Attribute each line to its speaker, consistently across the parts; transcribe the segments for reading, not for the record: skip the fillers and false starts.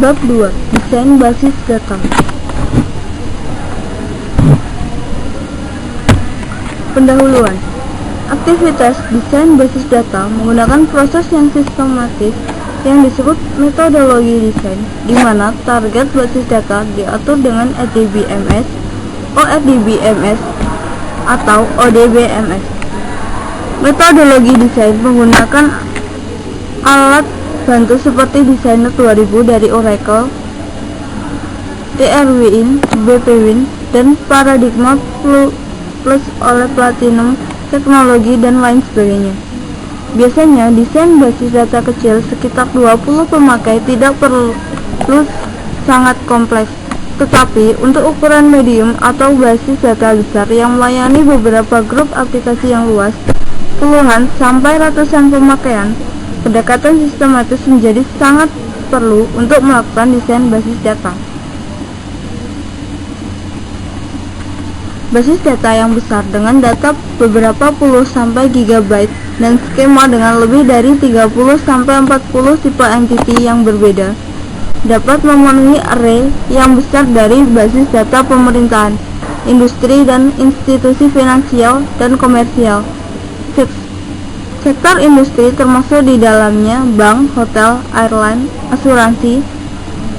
Speaker 1: Bab 2. Desain basis data. Pendahuluan. Aktivitas desain basis data menggunakan proses yang sistematis yang disebut metodologi desain, di mana target basis data diatur dengan RDBMS, ORDBMS, atau ODBMS. Metodologi desain menggunakan alat bantu seperti Designer 2000 dari Oracle, TRWin, BPWin, dan Paradigma Plus oleh Platinum Teknologi dan lain sebagainya. Biasanya desain basis data kecil sekitar 20 pemakai tidak perlu sangat kompleks, tetapi untuk ukuran medium atau basis data besar yang melayani beberapa grup aplikasi yang luas, puluhan sampai ratusan pemakaian, pendekatan sistematis menjadi sangat perlu untuk melakukan desain basis data. Basis data yang besar dengan data beberapa puluh sampai gigabyte dan skema dengan lebih dari 30 sampai 40 tipe entity yang berbeda dapat memenuhi array yang besar dari basis data pemerintahan, industri dan institusi finansial dan komersial. Sektor industri termasuk di dalamnya bank, hotel, airline, asuransi,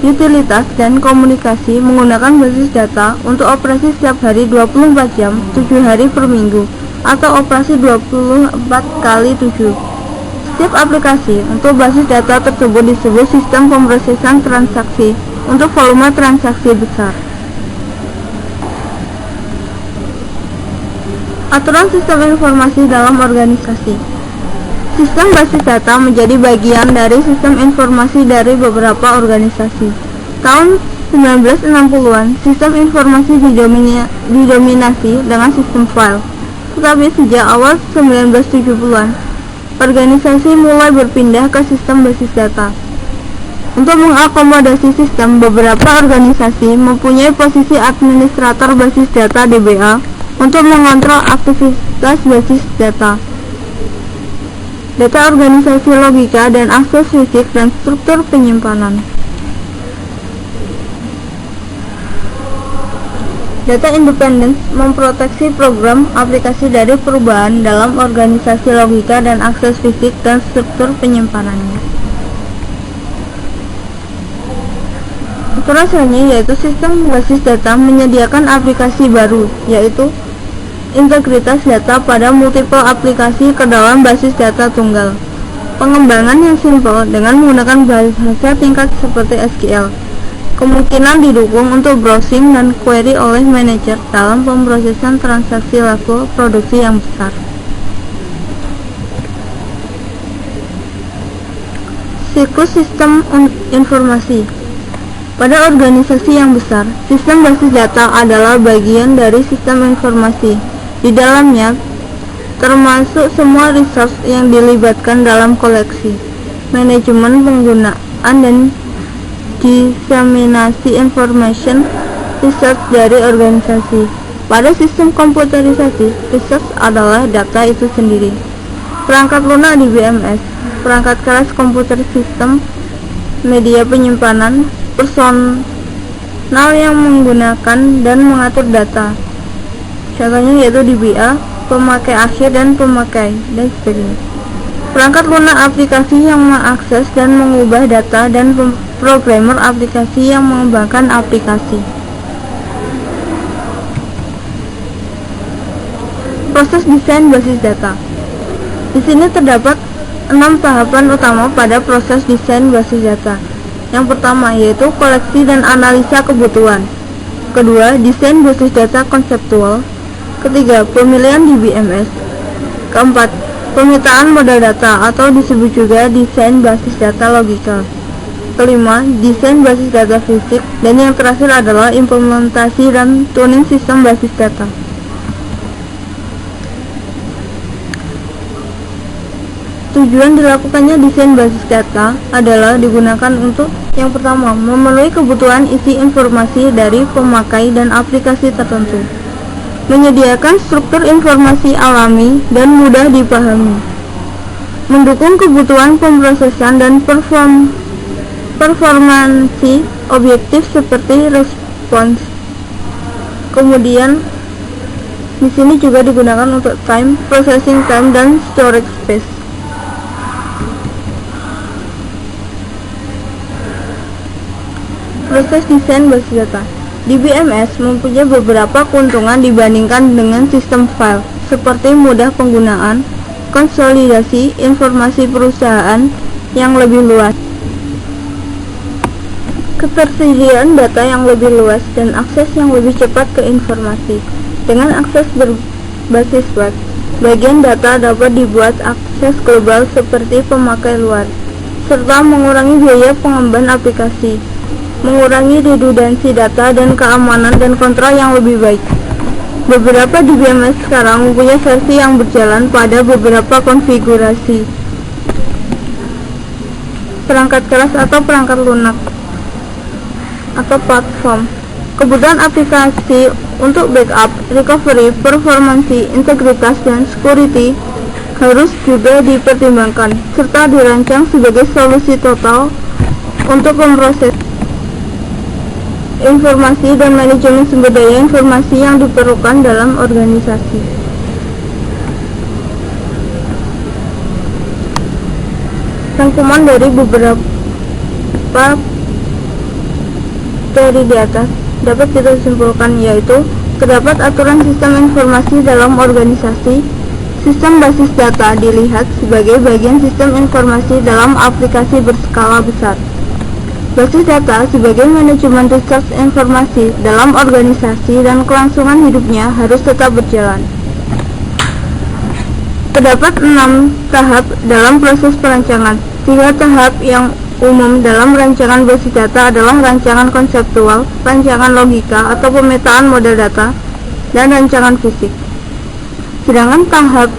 Speaker 1: utilitas, dan komunikasi menggunakan basis data untuk operasi setiap hari 24 jam, 7 hari per minggu, atau operasi 24 kali 7. Setiap aplikasi untuk basis data tersebut disebut sistem pemrosesan transaksi untuk volume transaksi besar. Aturan sistem informasi dalam organisasi. Sistem basis data menjadi bagian dari sistem informasi dari beberapa organisasi. Tahun 1960-an, sistem informasi didominasi dengan sistem file. Tetapi sejak awal 1970-an, organisasi mulai berpindah ke sistem basis data. Untuk mengakomodasi sistem, beberapa organisasi mempunyai posisi administrator basis data DBA untuk mengontrol aktivitas basis data, data organisasi logika dan akses fisik dan struktur penyimpanan. Data independence memproteksi program aplikasi dari perubahan dalam organisasi logika dan akses fisik dan struktur penyimpanannya. Aturan selanjutnya yaitu sistem basis data menyediakan aplikasi baru, yaitu integritas data pada multiple aplikasi ke dalam basis data tunggal. Pengembangan yang simpel dengan menggunakan bahasa tingkat seperti SQL. Kemungkinan didukung untuk browsing dan query oleh manajer dalam pemrosesan transaksi level produksi yang besar. Siklus sistem informasi. Pada organisasi yang besar, sistem basis data adalah bagian dari sistem informasi. Di dalamnya termasuk semua resource yang dilibatkan dalam koleksi, manajemen penggunaan dan diseminasi information research dari organisasi. Pada sistem komputerisasi, research adalah data itu sendiri. Perangkat lunak di BMS, perangkat keras komputer sistem, media penyimpanan, personal yang menggunakan dan mengatur data. Contohnya yaitu DBA, pemakai akhir dan pemakai, dan sebagainya. Perangkat lunak aplikasi yang mengakses dan mengubah data dan programmer aplikasi yang mengembangkan aplikasi. Proses desain basis data. Di sini terdapat 6 tahapan utama pada proses desain basis data. Yang pertama yaitu koleksi dan analisa kebutuhan. Kedua, desain basis data konseptual. Ketiga, pemilihan DBMS. Keempat, pemetaan model data atau disebut juga desain basis data logika. Kelima, desain basis data fisik. Dan yang terakhir adalah implementasi dan tuning sistem basis data. Tujuan dilakukannya desain basis data adalah digunakan untuk yang pertama, memenuhi kebutuhan isi informasi dari pemakai dan aplikasi tertentu. Menyediakan struktur informasi alami dan mudah dipahami, mendukung kebutuhan pemrosesan dan performansi objektif seperti respons. Kemudian di sini juga digunakan untuk time, processing time, dan storage space. Proses desain basis data. DBMS mempunyai beberapa keuntungan dibandingkan dengan sistem file, seperti mudah penggunaan, konsolidasi informasi perusahaan yang lebih luas, ketersediaan data yang lebih luas, dan akses yang lebih cepat ke informasi. Dengan akses berbasis web, bagian data dapat dibuat akses global seperti pemakai luar, serta mengurangi biaya pengembangan aplikasi, mengurangi redundansi data, dan keamanan dan kontrol yang lebih baik. Beberapa DBMS sekarang mempunyai versi yang berjalan pada beberapa konfigurasi perangkat keras atau perangkat lunak atau platform. Kebutuhan aplikasi untuk backup, recovery, performansi, integritas, dan security harus juga dipertimbangkan serta dirancang sebagai solusi total untuk memproses informasi dan manajemen sumber daya informasi yang diperlukan dalam organisasi. Rangkuman dari beberapa materi di atas dapat kita simpulkan, yaitu terdapat aturan sistem informasi dalam organisasi. Sistem basis data dilihat sebagai bagian sistem informasi dalam aplikasi berskala besar. Basis data sebagai manajemen resource informasi dalam organisasi dan kelangsungan hidupnya harus tetap berjalan. Terdapat 6 tahap dalam proses perancangan. 3 tahap yang umum dalam rancangan basis data adalah rancangan konseptual, rancangan logika atau pemetaan model data, dan rancangan fisik. Sedangkan tahap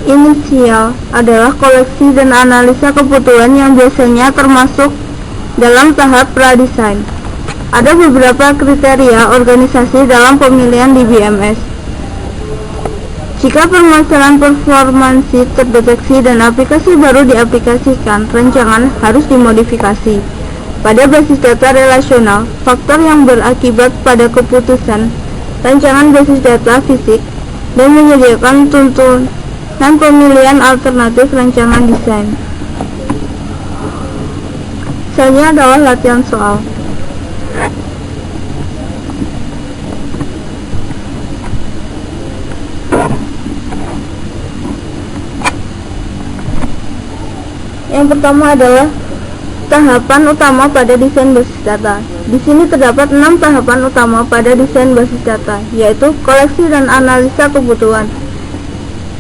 Speaker 1: inisial adalah koleksi dan analisa kebutuhan yang biasanya termasuk dalam tahap pradesain. Ada beberapa kriteria organisasi dalam pemilihan DBMS. Jika permasalahan performansi terdeteksi dan aplikasi baru diaplikasikan, rancangan harus dimodifikasi. Pada basis data relasional, faktor yang berakibat pada keputusan rancangan basis data fisik dan menyediakan tuntunan pemilihan alternatif rancangan desain. Selanjutnya adalah latihan soal. Yang pertama adalah tahapan utama pada desain basis data. Di sini terdapat 6 tahapan utama pada desain basis data, yaitu koleksi dan analisa kebutuhan.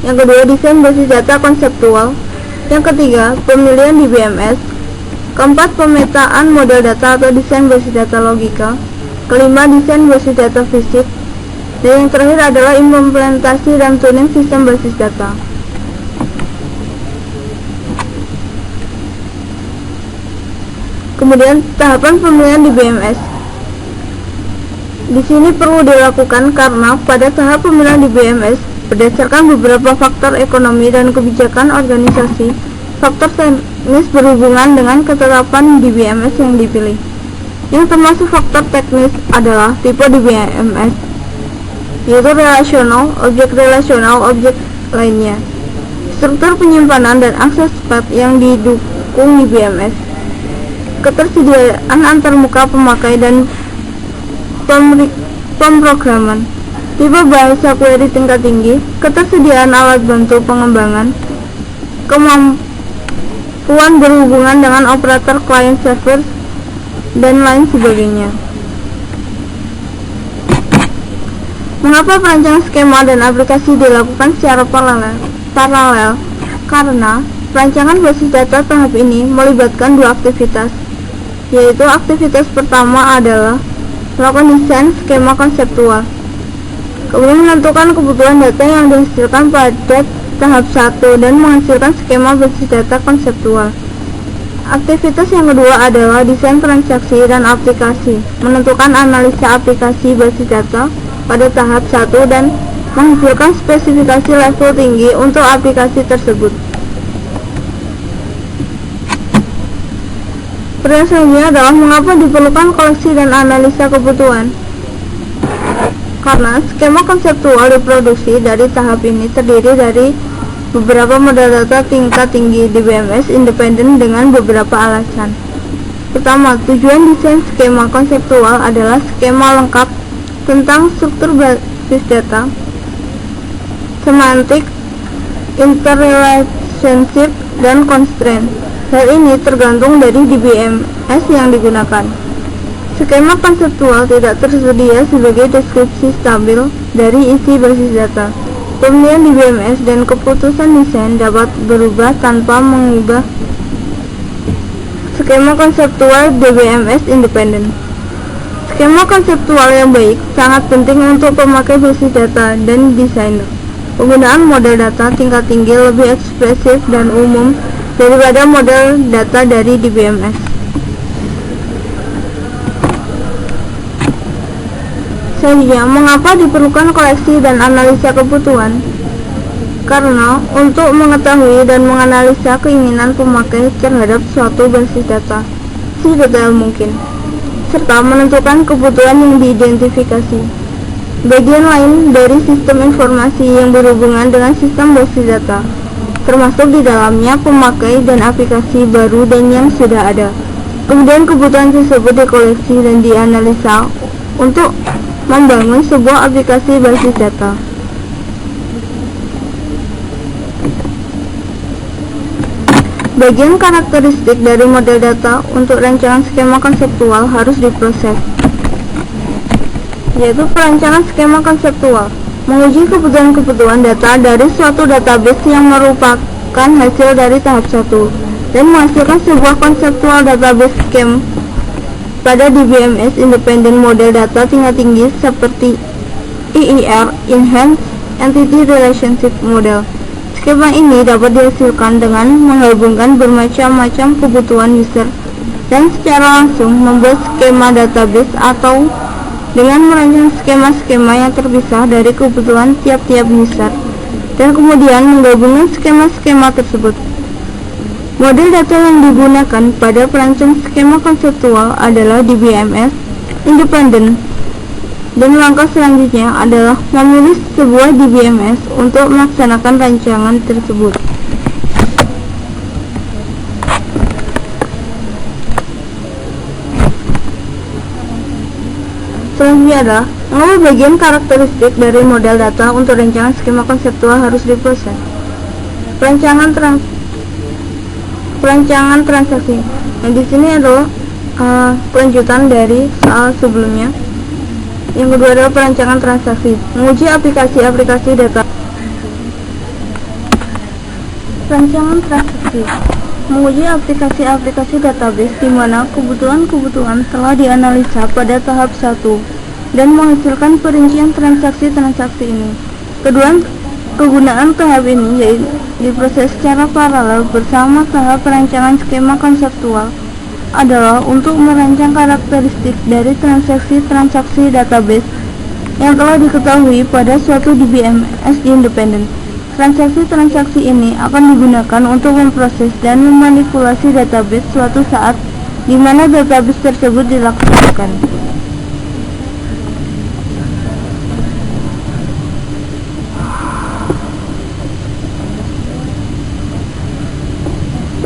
Speaker 1: Yang kedua, desain basis data konseptual. Yang ketiga, pemilihan DBMS. Keempat, pemetaan model data atau desain basis data logika. Kelima, desain basis data fisik. Dan yang terakhir adalah implementasi dan tuning sistem basis data. Kemudian tahapan pemilihan DBMS. Di sini perlu dilakukan karena pada tahap pemilihan DBMS berdasarkan beberapa faktor ekonomi dan kebijakan organisasi, faktor teknis berhubungan dengan ketetapan DBMS yang dipilih. Yang termasuk faktor teknis adalah tipe DBMS, yaitu relasional, objek lainnya, struktur penyimpanan dan akses path yang didukung DBMS, ketersediaan antarmuka pemakai dan pemrograman, tipe bahasa query tingkat tinggi, ketersediaan alat bantu pengembangan, kemampuan berhubungan dengan operator client server, dan lain sebagainya. Mengapa perancangan skema dan aplikasi dilakukan secara paralel? Karena perancangan basis data tahap ini melibatkan 2 aktivitas, yaitu aktivitas pertama adalah melakukan desain skema konseptual, kemudian menentukan kebutuhan data yang dihasilkan pada tahap 1 dan menghasilkan skema basis data konseptual. Aktivitas yang kedua adalah desain transaksi dan aplikasi, menentukan analisa aplikasi basis data pada tahap 1 dan menghasilkan spesifikasi level tinggi untuk aplikasi tersebut. Pertanyaan selanjutnya adalah mengapa diperlukan koleksi dan analisa kebutuhan? Karena skema konseptual diproduksi dari tahap ini terdiri dari beberapa model data tingkat tinggi di BMS independen dengan beberapa alasan. Pertama, tujuan desain skema konseptual adalah skema lengkap tentang struktur basis data, semantik, interrelationship, dan constraint. Hal ini tergantung dari DBMS yang digunakan. Skema konseptual tidak tersedia sebagai deskripsi stabil dari isi basis data. Pemilihan DBMS dan keputusan desain dapat berubah tanpa mengubah skema konseptual DBMS independen. Skema konseptual yang baik sangat penting untuk pemakai basis data dan desainer. Penggunaan model data tingkat tinggi lebih ekspresif dan umum daripada model data dari DBMS. Selanjutnya, mengapa diperlukan koleksi dan analisa kebutuhan? Karena untuk mengetahui dan menganalisa keinginan pemakai terhadap suatu basis data sedetail mungkin, serta menentukan kebutuhan yang diidentifikasi. Bagian lain dari sistem informasi yang berhubungan dengan sistem basis data, termasuk di dalamnya pemakai dan aplikasi baru dan yang sudah ada. Kemudian kebutuhan tersebut dikoleksi dan dianalisa untuk membangun sebuah aplikasi basis data. Bagian karakteristik dari model data untuk rancangan skema konseptual harus diproses, yaitu perancangan skema konseptual, menguji kebutuhan-kebutuhan data dari suatu database yang merupakan hasil dari tahap 1, dan menghasilkan sebuah konseptual database scheme pada DBMS independent model data tingkat tinggi seperti EER, Enhanced Entity Relationship Model. Skema ini dapat dihasilkan dengan menggabungkan bermacam-macam kebutuhan user dan secara langsung membuat skema database atau dengan merancang skema-skema yang terpisah dari kebutuhan tiap-tiap user dan kemudian menggabungkan skema-skema tersebut. Model data yang digunakan pada perancang skema konseptual adalah DBMS independen, dan langkah selanjutnya adalah memilih sebuah DBMS untuk melaksanakan rancangan tersebut. Selanjutnya adalah mengapa bagian karakteristik dari model data untuk rancangan skema konseptual harus diproses. Perancangan transaksi. Nah, di sini adalah kelanjutan dari soal sebelumnya. Yang kedua adalah perancangan transaksi, menguji aplikasi-aplikasi data. Perancangan transaksi, menguji aplikasi-aplikasi database di mana kebutuhan-kebutuhan telah dianalisa pada tahap 1 dan menghasilkan perincian transaksi-transaksi ini. Kegunaan tahap ini yaitu diproses secara paralel bersama tahap perancangan skema konseptual adalah untuk merancang karakteristik dari transaksi-transaksi database yang telah diketahui pada suatu DBMS independen. Transaksi-transaksi ini akan digunakan untuk memproses dan memanipulasi database suatu saat di mana database tersebut dilaksanakan.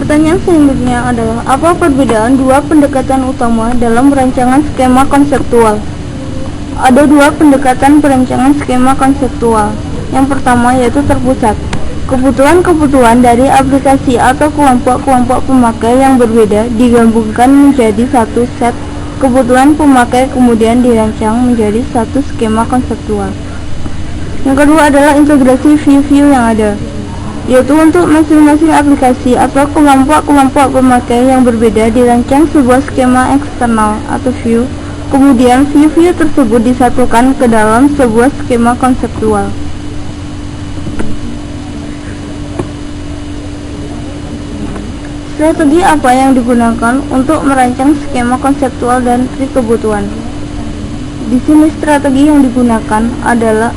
Speaker 1: Pertanyaan selanjutnya adalah apa perbedaan dua pendekatan utama dalam perancangan skema konseptual? Ada dua pendekatan perancangan skema konseptual. Yang pertama yaitu terpusat. Kebutuhan-kebutuhan dari aplikasi atau kelompok-kelompok pemakai yang berbeda digabungkan menjadi satu set kebutuhan pemakai kemudian dirancang menjadi satu skema konseptual. Yang kedua adalah integrasi view-view yang ada, yaitu untuk masing-masing aplikasi atau kelompok-kelompok pemakai yang berbeda dirancang sebuah skema eksternal atau view, kemudian view-view tersebut disatukan ke dalam sebuah skema konseptual. Strategi apa yang digunakan untuk merancang skema konseptual dan tree kebutuhan? Di sini strategi yang digunakan adalah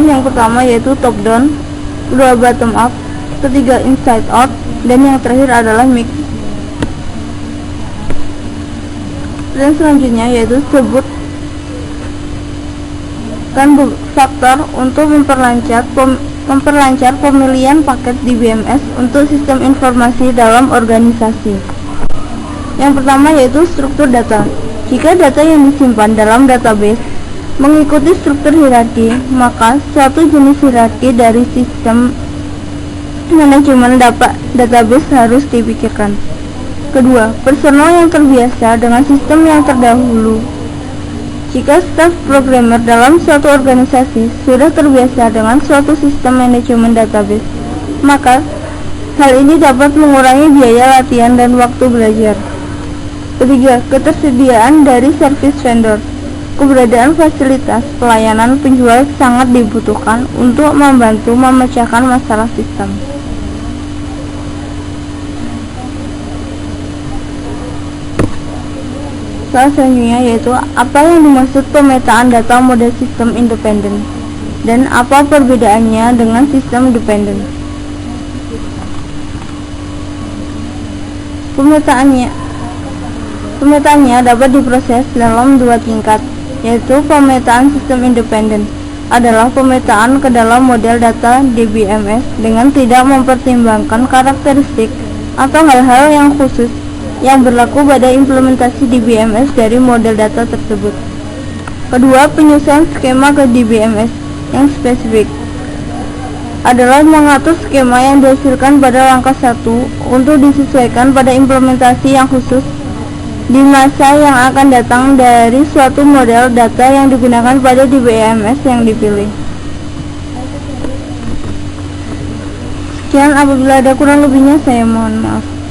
Speaker 1: yang pertama yaitu top down, kedua bottom up, ketiga inside out, dan yang terakhir adalah mix. Dan selanjutnya yaitu sebutkan faktor untuk memperlancar pemilihan paket DBMS untuk sistem informasi dalam organisasi. Yang pertama yaitu struktur data. Jika data yang disimpan dalam database mengikuti struktur hierarki, maka suatu jenis hierarki dari sistem manajemen database harus dipikirkan. Kedua, personal yang terbiasa dengan sistem yang terdahulu. Jika staf programmer dalam suatu organisasi sudah terbiasa dengan suatu sistem manajemen database, maka hal ini dapat mengurangi biaya latihan dan waktu belajar. Ketiga, ketersediaan dari service vendor. Keberadaan fasilitas pelayanan penjual sangat dibutuhkan untuk membantu memecahkan masalah sistem. Soal selanjutnya yaitu apa yang dimaksud pemetaan data model sistem independen dan apa perbedaannya dengan sistem dependen. Pemetaannya dapat diproses dalam dua tingkat, yaitu pemetaan sistem independen adalah pemetaan ke dalam model data DBMS dengan tidak mempertimbangkan karakteristik atau hal-hal yang khusus yang berlaku pada implementasi DBMS dari model data tersebut. Kedua, penyusunan skema ke DBMS yang spesifik adalah mengatur skema yang dihasilkan pada langkah 1 untuk disesuaikan pada implementasi yang khusus di masa yang akan datang dari suatu model data yang digunakan pada DBMS yang dipilih. Sekian, apabila ada kurang lebihnya saya mohon maaf.